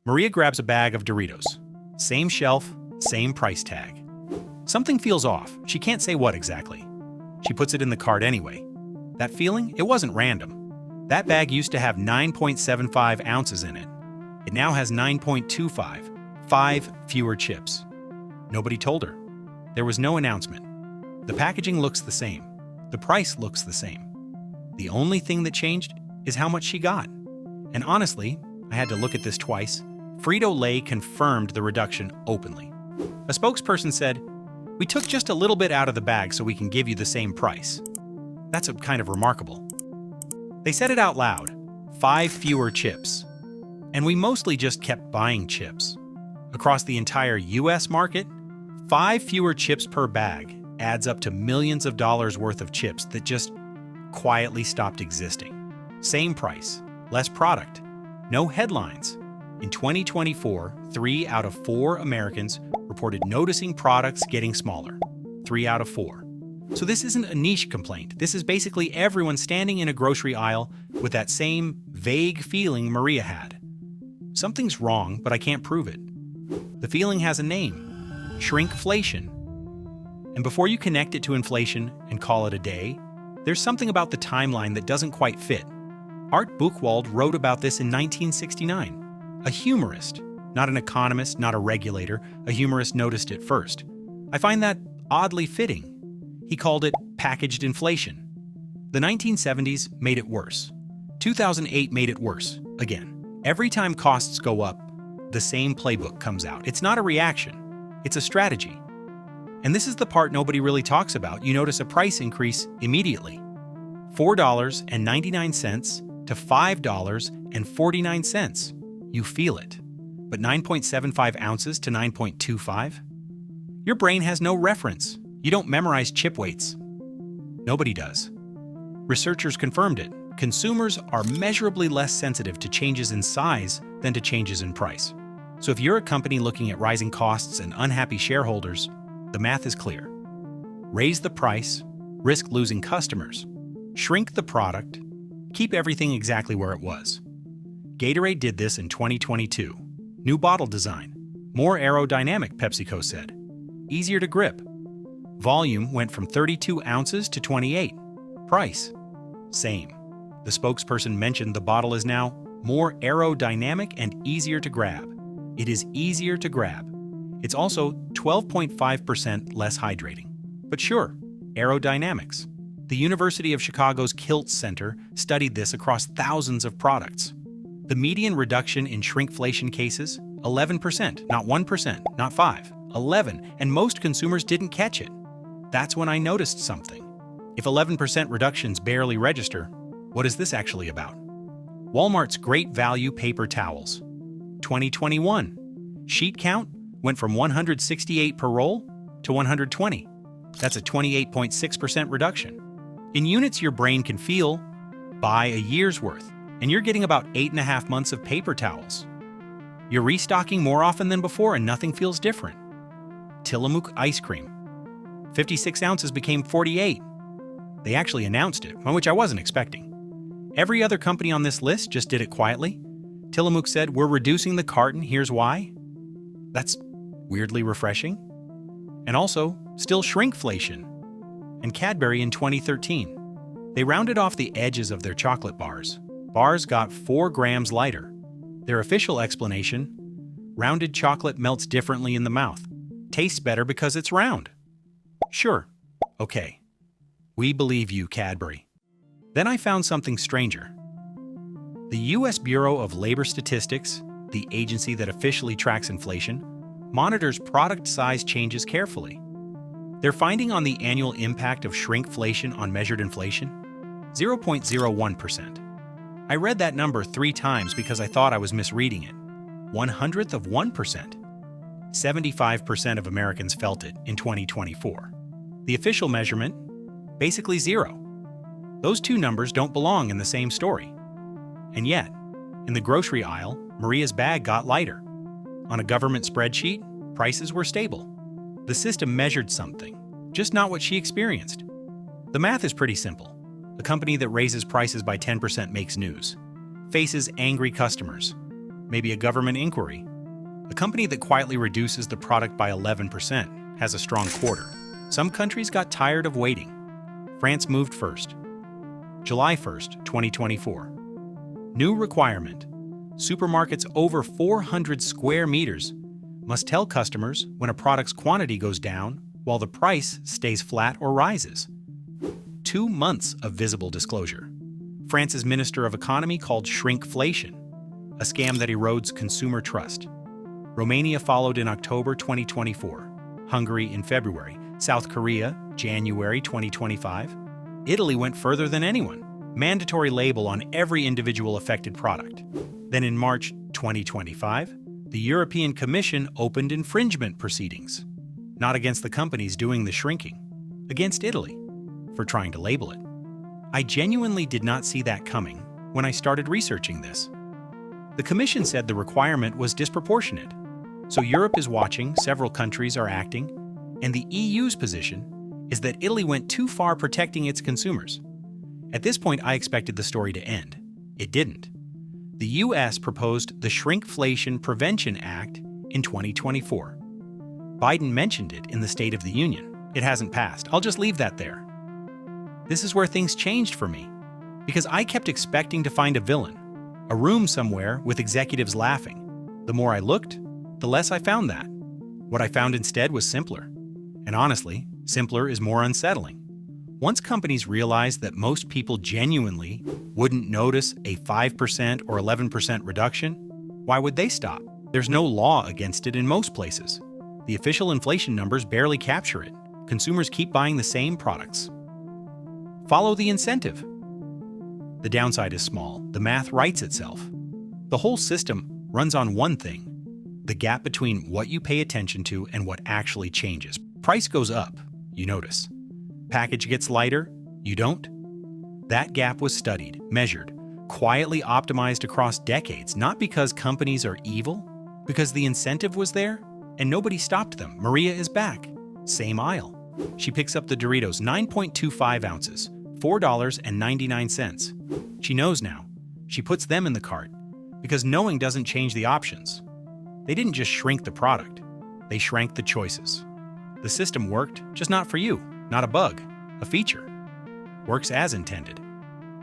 Maria grabs a bag of Doritos. Same shelf, same price tag. Something feels off. She can't say what exactly. She puts it in the cart anyway. That feeling? It wasn't random. That bag used to have 9.75 ounces in it. It now has 9.25, 5 fewer chips. Nobody told her. There was no announcement. The packaging looks the same. The price looks the same. The only thing that changed is how much she got. And honestly, I had to look at this twice. Frito-Lay confirmed the reduction openly. A spokesperson said, "We took just a little bit out of the bag so we can give you the same price." That's kind of remarkable. They said it out loud, 5 fewer chips. And we mostly just kept buying chips. Across the entire US market, 5 fewer chips per bag adds up to millions of dollars worth of chips that just quietly stopped existing. Same price, less product, no headlines. In 2024, 3 out of 4 Americans reported noticing products getting smaller. 3 out of 4. So this isn't a niche complaint. This is basically everyone standing in a grocery aisle with that same vague feeling Maria had. Something's wrong, but I can't prove it. The feeling has a name: shrinkflation. And before you connect it to inflation and call it a day, there's something about the timeline that doesn't quite fit. Art Buchwald wrote about this in 1969. A humorist, not an economist, not a regulator, a humorist noticed it first. I find that oddly fitting. He called it packaged inflation. The 1970s made it worse. 2008 made it worse, again. Every time costs go up, the same playbook comes out. It's not a reaction, it's a strategy. And this is the part nobody really talks about. You notice a price increase immediately. $4.99 to $5.49. You feel it. But 9.75 ounces to 9.25? Your brain has no reference. You don't memorize chip weights. Nobody does. Researchers confirmed it. Consumers are measurably less sensitive to changes in size than to changes in price. So if you're a company looking at rising costs and unhappy shareholders, the math is clear. Raise the price, risk losing customers. Shrink the product, keep everything exactly where it was. Gatorade did this in 2022. New bottle design. More aerodynamic, PepsiCo said. Easier to grip. Volume went from 32 ounces to 28. Price, same. The spokesperson mentioned the bottle is now more aerodynamic and easier to grab. It is easier to grab. It's also 12.5% less hydrating. But sure, aerodynamics. The University of Chicago's Kilt Center studied this across thousands of products. The median reduction in shrinkflation cases, 11%, not 1%, not 5, 11, and most consumers didn't catch it. That's when I noticed something. If 11% reductions barely register, what is this actually about? Walmart's Great Value Paper Towels. 2021. Sheet count went from 168 per roll to 120. That's a 28.6% reduction. In units your brain can feel, buy a year's worth, and you're getting about 8.5 months of paper towels. You're restocking more often than before and nothing feels different. Tillamook ice cream. 56 ounces became 48. They actually announced it, which I wasn't expecting. Every other company on this list just did it quietly. Tillamook said, "We're reducing the carton, here's why." That's weirdly refreshing. And also, still shrinkflation. And Cadbury in 2013. They rounded off the edges of their chocolate bars. Bars got 4 grams lighter. Their official explanation: rounded chocolate melts differently in the mouth. Tastes better because it's round. Sure. Okay. We believe you, Cadbury. Then I found something stranger. The U.S. Bureau of Labor Statistics, the agency that officially tracks inflation, monitors product size changes carefully. Their finding on the annual impact of shrinkflation on measured inflation? 0.01%. I read that number 3 times because I thought I was misreading it. 1/100th of 1%. 75% of Americans felt it in 2024. The official measurement? Basically 0. Those two numbers don't belong in the same story. And yet, in the grocery aisle, Maria's bag got lighter. On a government spreadsheet, prices were stable. The system measured something, just not what she experienced. The math is pretty simple. A company that raises prices by 10% makes news, faces angry customers. Maybe a government inquiry. A company that quietly reduces the product by 11% has a strong quarter. Some countries got tired of waiting. France moved first. July 1st, 2024. New requirement. Supermarkets over 400 square meters must tell customers when a product's quantity goes down while the price stays flat or rises. 2 months of visible disclosure. France's Minister of Economy called shrinkflation, a scam that erodes consumer trust. Romania followed in October 2024, Hungary in February, South Korea, January 2025. Italy went further than anyone, mandatory label on every individual affected product. Then in March 2025, the European Commission opened infringement proceedings, not against the companies doing the shrinking, against Italy for trying to label it. I genuinely did not see that coming when I started researching this. The Commission said the requirement was disproportionate. So Europe is watching, several countries are acting, and the EU's position is that Italy went too far protecting its consumers. At this point, I expected the story to end. It didn't. The US proposed the Shrinkflation Prevention Act in 2024. Biden mentioned it in the State of the Union. It hasn't passed. I'll just leave that there. This is where things changed for me, because I kept expecting to find a villain, a room somewhere with executives laughing. The more I looked, the less I found that. What I found instead was simpler. And honestly, simpler is more unsettling. Once companies realized that most people genuinely wouldn't notice a 5% or 11% reduction, why would they stop? There's no law against it in most places. The official inflation numbers barely capture it. Consumers keep buying the same products. Follow the incentive. The downside is small. The math writes itself. The whole system runs on one thing: the gap between what you pay attention to and what actually changes. Price goes up, you notice. Package gets lighter, you don't. That gap was studied, measured, quietly optimized across decades, not because companies are evil, because the incentive was there and nobody stopped them. Maria is back. Same aisle. She picks up the Doritos, 9.25 ounces, $4.99. She knows now. She puts them in the cart because knowing doesn't change the options. They didn't just shrink the product, they shrank the choices. The system worked, just not for you. Not a bug, a feature. Works as intended.